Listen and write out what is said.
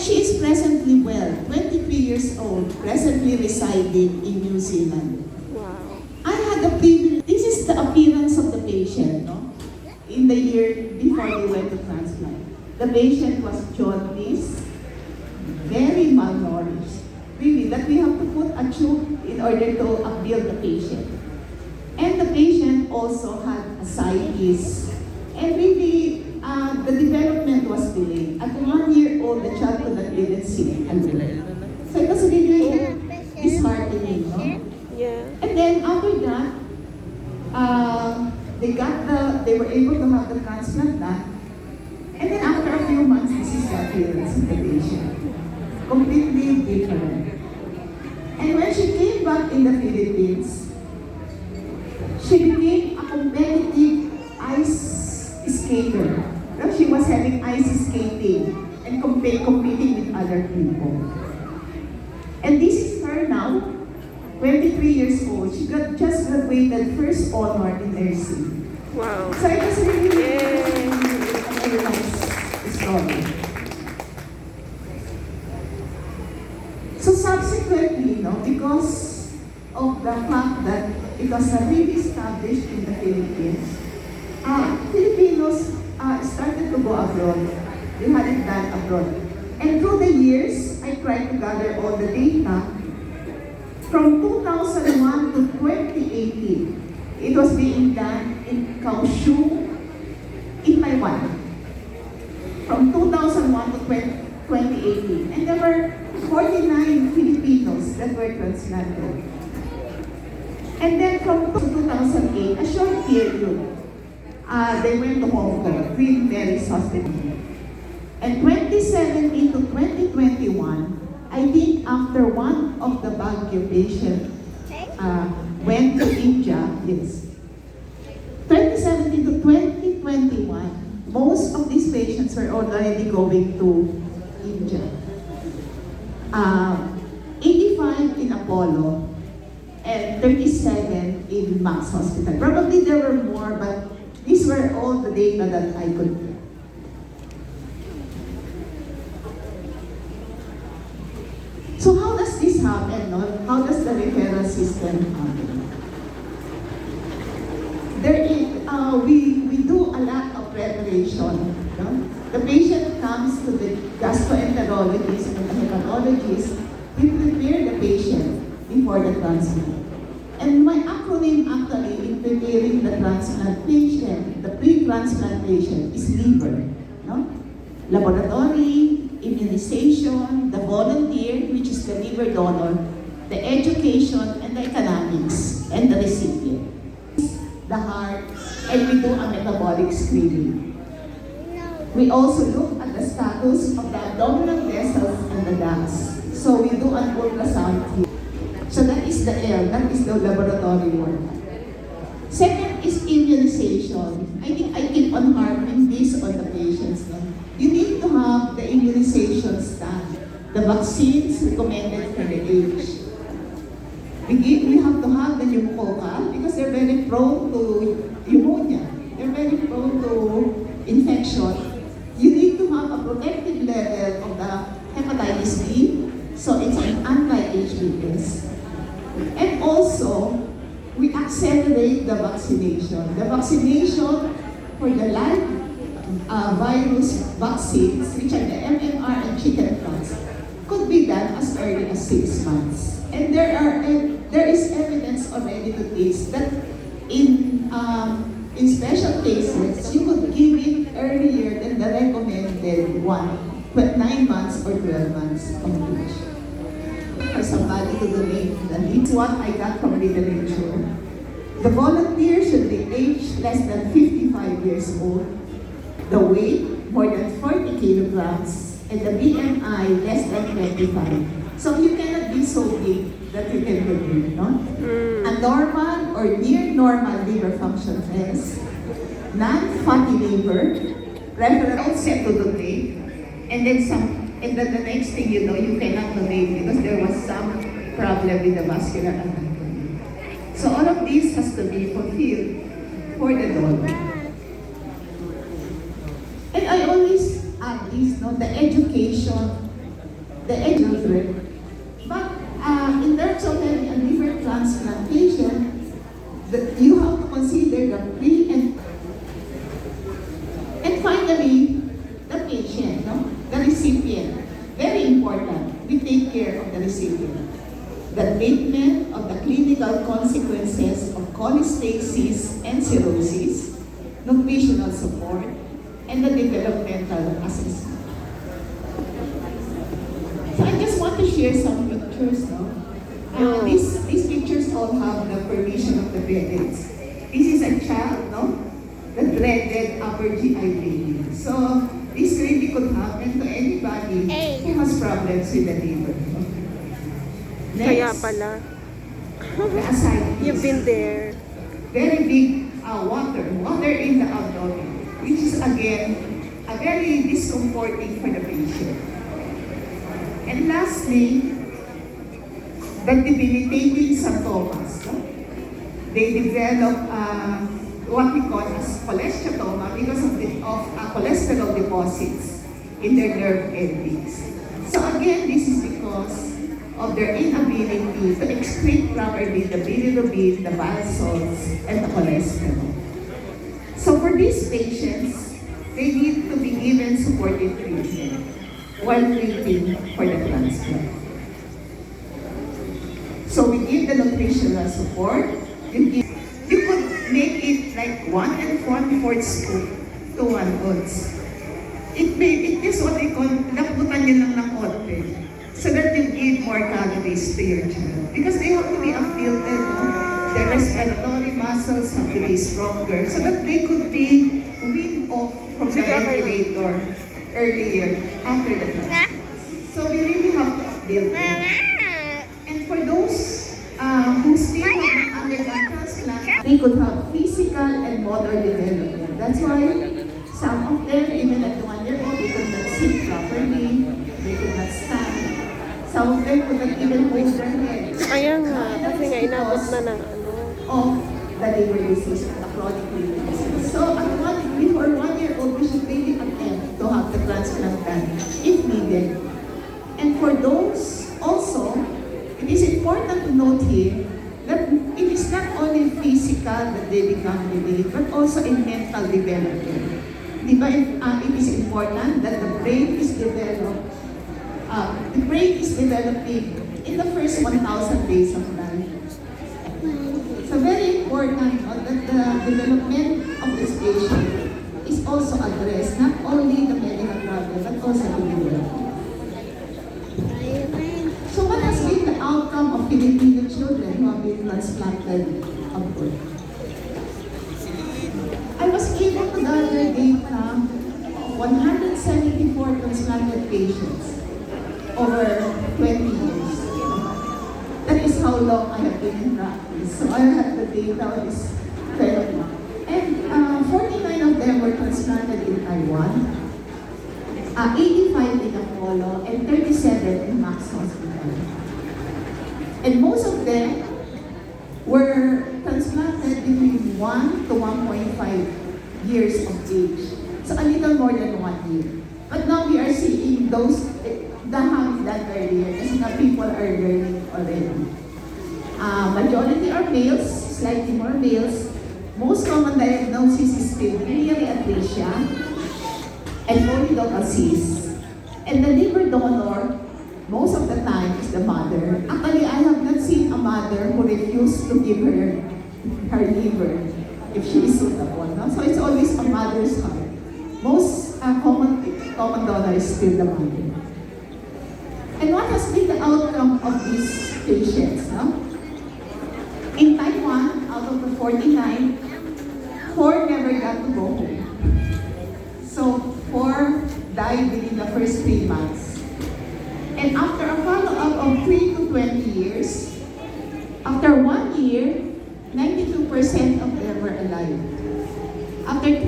And she is presently well, 23 years old, presently residing in New Zealand. Wow. I had the privilege, this is the appearance of the patient, no? In the year before they went to transplant. The patient was jaundiced, very malnourished. Really, that we have to put a tube in order to upbuild the patient. And the patient also had ascites. And really, the development was delayed. At 1 year old, the child could not even sit and walk. So it was really disheartening, no? Yeah. And then after that, they were able to have the transplant done. And then after a few months, this is the appearance of the patient. Completely different. And when she came back in the Philippines, she became a competitive ice skater. No, she was having ice skating and competing with other people. And this is her now, 23 years old. She just graduated first honor in nursing. Wow. So it was really a very nice story. So subsequently, because of the fact that it was really established in the Philippines, Filipinos started to go abroad. They had it done abroad. And through the years, I tried to gather all the data. From 2001 to 2018, it was being done in Kaohsiung, in Taiwan. From 2001 to 2018. And there were 49 Filipinos that were transplanted. And then from 2008, a short period, they went to Hong Kong, Queen Mary's Hospital. And 2017 to 2021, I think after one of the Baguio patients went to India, yes. 2017 to 2021, most of these patients were already going to India. 85 in Apollo and 37 in Max Hospital. Probably there were more, but these were all the data that I could get. So how does this happen? No? How does the referral system happen? We do a lot of preparation. No? The patient comes to the gastroenterologist and the hepatologist. We prepare the patient before the transplant. And my acronym actually in preparing the transplant patient, the pre-transplant patient, is LIVER. No? Laboratory, immunization, the volunteer, which is the liver donor, the education, and the economics, and the recipient. The heart, and we do a metabolic screening. We also look at the status of the abdominal vessels and the ducts. So we do an ultrasound here. So that is the L, that is the laboratory work. Second is immunization. I think I keep on harping this on the patients. No? You need to have the immunizations done. The vaccines recommended for the age. We have to have the pneumococcal because they're very prone to pneumonia. They're very prone to infection. You need to have a protective level of the hepatitis B, so it's an anti-HBs. And also, we accelerate the vaccination. The vaccination for the live virus vaccines, which are the MMR and chickenpox, could be done as early as 6 months. And there is evidence already to this that in special cases, you could give it earlier than the recommended 9 months or 12 months of age. For somebody to donate, that's what I got from literature. The volunteer should be aged less than 55 years old, the weight more than 40 kilograms, and the BMI less than 25. So you cannot be so big that you can donate, no? A normal or near normal liver function test, non-fatty liver, referral set to donate, and then the next thing you know, you cannot donate because there was some problem with the vascular anatomy. So all of this has to be fulfilled for the donor. And I always add this, no, the education the children. But in terms of a liver transplantation, you have to consider the pre and finally, the patient, no? The recipient. Very important. We take care of the recipient. The treatment of the clinical consequences of cholestasis and cirrhosis, nutritional support, and the developmental assessment. So I just want to share some pictures, no? These pictures all have the permission of the parents. This is a child, no? The dreaded upper GI bleeding. So this really could happen to anybody who has problems with the liver. Next, Kaya pala. the ascites. You've been there. Very big water in the abdomen, which is again a very discomforting for the patient. And lastly, the debilitating symptoms. No? They develop what we call as cholesteatoma because of cholesterol deposits in their nerve endings. So again, this is because of their inability to excrete properly the bilirubin, the bile salts, and the cholesterol. So for these patients, they need to be given supportive treatment while waiting for the transplant. So we give the nutritional support. You could make it like 1 1/4 scoop to 1 ounce. It is what they call, laputan nyo lang ng konti so that you give more calories to your child. Because they have to be affielded, no? Their respiratory muscles have to be stronger so that they could be weaned off from the ventilator earlier after the transplant. So we really have to build them. And for those who still haven't undergone transplant, they could have physical and motor development. That's why some of them, even at 1 year old, they could not sit properly, they could not stand. Some of them could not even hold their head. Kaya nga, kasi nga inabot na ng of the liver disease, the chronic liver disease. So before 1 year old, we should really attempt to have the transplant done if needed. And for those also, it is important to note here that it is not only physical that they become delayed, but also in mental development. Diba, it is important that the brain is developed. The brain is developing in the first 1,000 days of life. So very important that the development of this patient is also addressed, not only the medical problem, but also the development. So what has been the outcome of Filipino children who have been transplanted abroad? I was able to gather data of 174 transplanted patients over 20 years. That is how long I have been in practice. So I have the data of this 12 months. And 49 of them were transplanted in Taiwan, 85 in Apollo, and 37 in Max Hospital. And most of them were transplanted between 1 to 1.5 years of age. So a little more than 1 year. But now we are seeing those that have done earlier kasi na people are learning already. Majority are males, slightly more males. Most common diagnosis is biliary atresia and polylocal cyst. And the liver donor, most of the time, is the mother. Actually, I have not seen a mother who refused to give her liver if she is suitable. No? So it's always a mother's heart. Most common donor is still the mother. And what has been the outcome of these patients? No? In Taiwan, out of the 49, 4 never got to go home. So 4 died within the first 3 months. And after a follow-up of 3 to 20 years, after 1 year, 92% of them were alive. After